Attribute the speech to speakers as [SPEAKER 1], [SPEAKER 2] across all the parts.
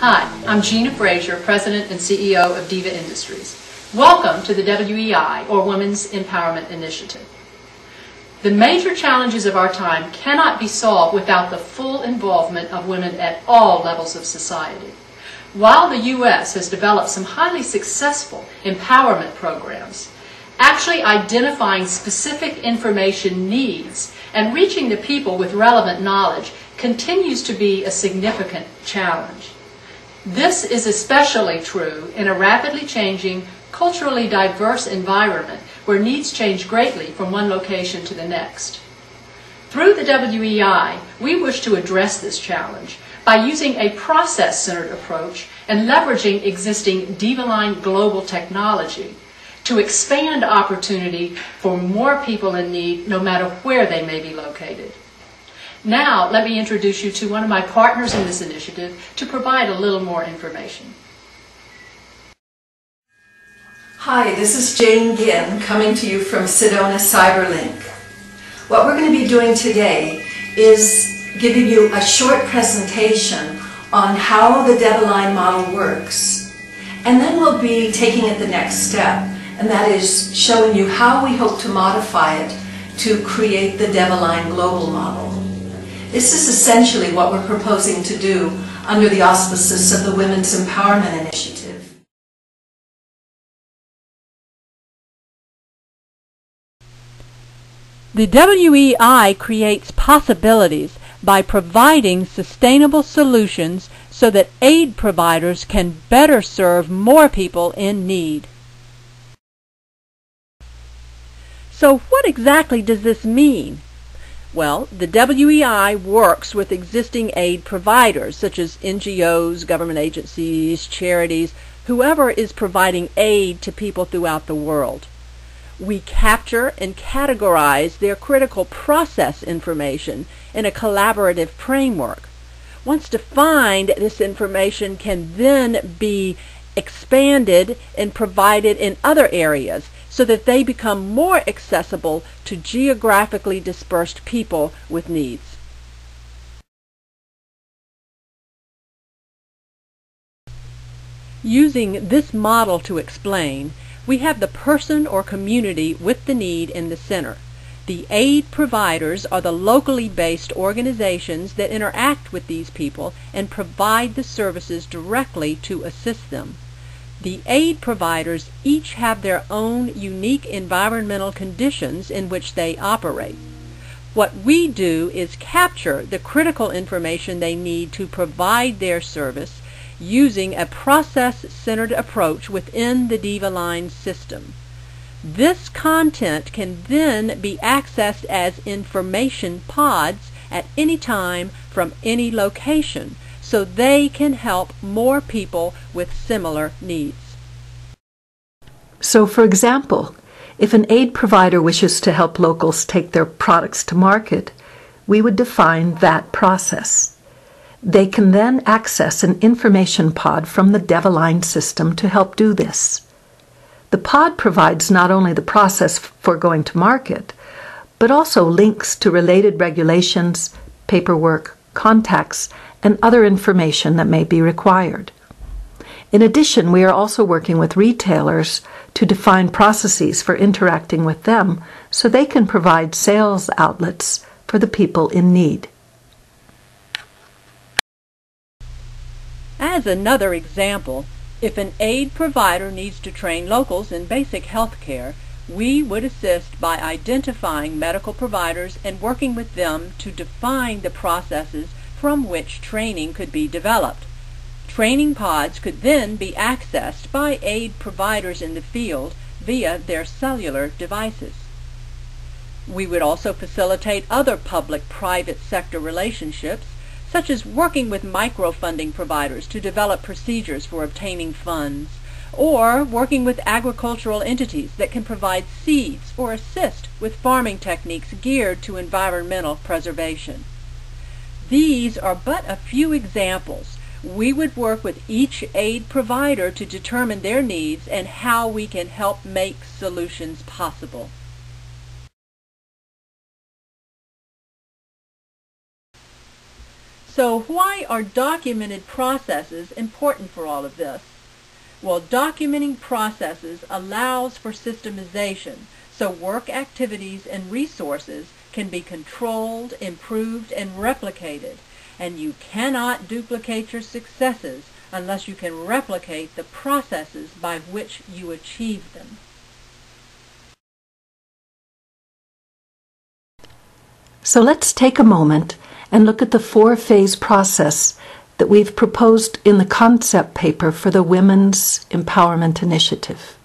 [SPEAKER 1] Hi, I'm Gina Frazier, President and CEO of Diva Industries. Welcome to the WEI, or Women's Empowerment Initiative. The major challenges of our time cannot be solved without the full involvement of women at all levels of society. While the U.S. has developed some highly successful empowerment programs, actually identifying specific information needs and reaching the people with relevant knowledge continues to be a significant challenge. This is especially true in a rapidly changing, culturally diverse environment where needs change greatly from one location to the next. Through the WEI, we wish to address this challenge by using a process-centered approach and leveraging existing DivaLine global technology to expand opportunity for more people in need, no matter where they may be located. Now, let me introduce you to one of my partners in this initiative to provide a little more information.
[SPEAKER 2] Hi, this is Jane Ginn coming to you from Sedona CyberLink. What we're going to be doing today is giving you a short presentation on how the DivaLine model works. And then we'll be taking it the next step, and that is showing you how we hope to modify it to create the DivaLine global model. This is essentially what we're proposing to do under the auspices of the Women's Empowerment Initiative.
[SPEAKER 3] The WEI creates possibilities by providing sustainable solutions so that aid providers can better serve more people in need. So what exactly does this mean? Well, the WEI works with existing aid providers, such as NGOs, government agencies, charities, whoever is providing aid to people throughout the world. We capture and categorize their critical process information in a collaborative framework. Once defined, this information can then be expanded and provided in other areas, so that they become more accessible to geographically dispersed people with needs. Using this model to explain, we have the person or community with the need in the center. The aid providers are the locally based organizations that interact with these people and provide the services directly to assist them. The aid providers each have their own unique environmental conditions in which they operate. What we do is capture the critical information they need to provide their service using a process-centered approach within the DivaLine system. This content can then be accessed as information pods at any time from any location, so they can help more people with similar needs.
[SPEAKER 2] So, for example, if an aid provider wishes to help locals take their products to market, we would define that process. They can then access an information pod from the DivaLine system to help do this. The pod provides not only the process for going to market, but also links to related regulations, paperwork, contacts, and other information that may be required. In addition, we are also working with retailers to define processes for interacting with them so they can provide sales outlets for the people in need.
[SPEAKER 3] As another example, If an aid provider needs to train locals in basic health care, we would assist by identifying medical providers and working with them to define the processes from which training could be developed. Training pods could then be accessed by aid providers in the field via their cellular devices. We would also facilitate other public-private sector relationships, such as working with microfunding providers to develop procedures for obtaining funds, or working with agricultural entities that can provide seeds or assist with farming techniques geared to environmental preservation. These are but a few examples. We would work with each aid provider to determine their needs and how we can help make solutions possible. So why are documented processes important for all of this? Well, documenting processes allows for systemization, so work activities and resources can be controlled, improved, and replicated. And you cannot duplicate your successes unless you can replicate the processes by which you achieve them.
[SPEAKER 2] So let's take a moment and look at the four-phase process that we've proposed in the concept paper for the Women's Empowerment Initiative.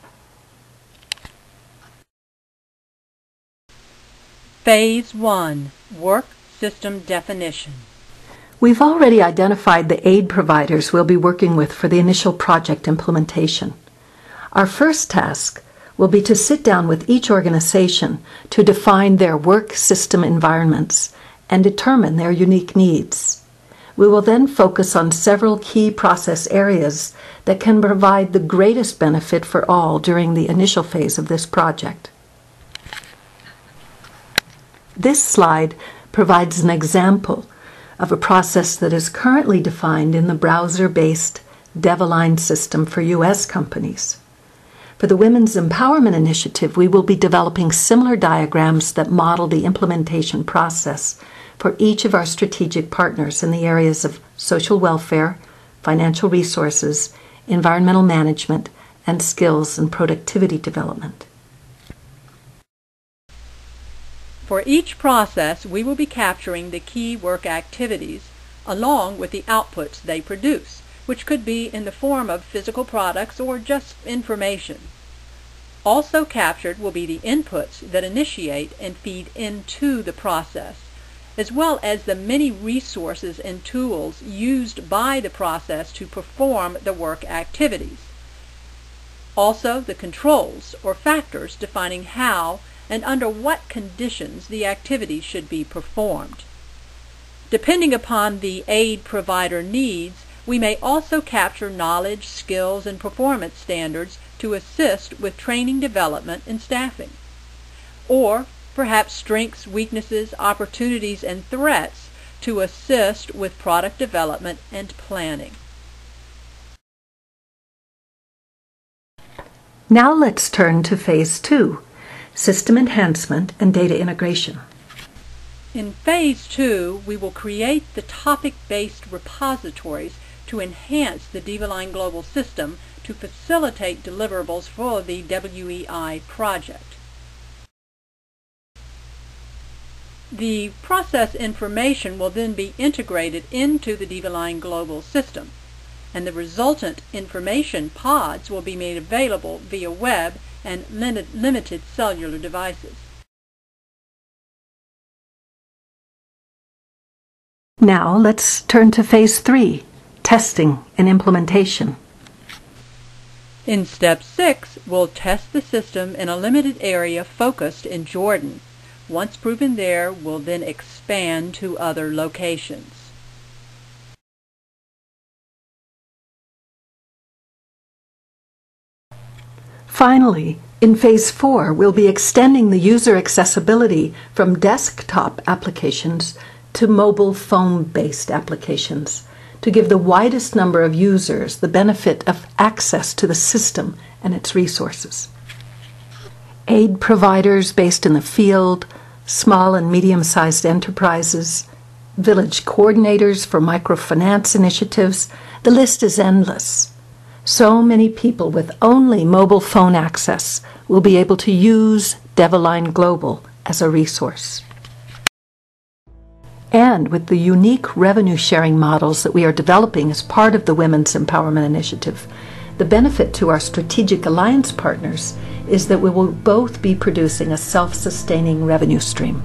[SPEAKER 3] Phase 1. Work System Definition.
[SPEAKER 2] We've already identified the aid providers we'll be working with for the initial project implementation. Our first task will be to sit down with each organization to define their work system environments and determine their unique needs. We will then focus on several key process areas that can provide the greatest benefit for all during the initial phase of this project. This slide provides an example of a process that is currently defined in the browser-based DevAlign system for U.S. companies. For the Women's Empowerment Initiative, we will be developing similar diagrams that model the implementation process for each of our strategic partners in the areas of social welfare, financial resources, environmental management, and skills and productivity development.
[SPEAKER 3] For each process, we will be capturing the key work activities along with the outputs they produce, which could be in the form of physical products or just information. Also captured will be the inputs that initiate and feed into the process, as well as the many resources and tools used by the process to perform the work activities. Also the controls or factors defining how and under what conditions the activities should be performed. Depending upon the aid provider needs, we may also capture knowledge, skills, and performance standards to assist with training development and staffing. Or perhaps strengths, weaknesses, opportunities, and threats to assist with product development and planning.
[SPEAKER 2] Now let's turn to Phase 2, System Enhancement and Data Integration.
[SPEAKER 3] In Phase 2, we will create the topic-based repositories to enhance the DevaLine Global System to facilitate deliverables for the WEI project. The process information will then be integrated into the DevaLine Global System, and the resultant information pods will be made available via web and limited cellular devices.
[SPEAKER 2] Now let's turn to Phase 3, Testing and Implementation.
[SPEAKER 3] In Step 6, we'll test the system in a limited area focused in Jordan. Once proven there, we'll then expand to other locations.
[SPEAKER 2] Finally, in Phase 4, we'll be extending the user accessibility from desktop applications to mobile phone-based applications to give the widest number of users the benefit of access to the system and its resources. Aid providers based in the field, small and medium-sized enterprises, village coordinators for microfinance initiatives, the list is endless. So many people with only mobile phone access will be able to use Devaline Global as a resource. And with the unique revenue-sharing models that we are developing as part of the Women's Empowerment Initiative, the benefit to our strategic alliance partners is that we will both be producing a self-sustaining revenue stream.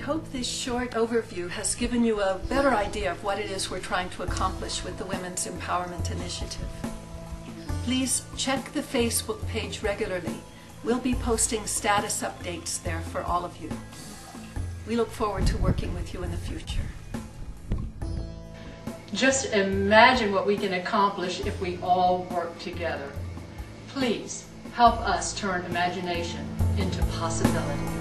[SPEAKER 2] I hope this short overview has given you a better idea of what it is we're trying to accomplish with the Women's Empowerment Initiative. Please check the Facebook page regularly. We'll be posting status updates there for all of you. We look forward to working with you in the future.
[SPEAKER 1] Just imagine what we can accomplish if we all work together. Please help us turn imagination into possibility.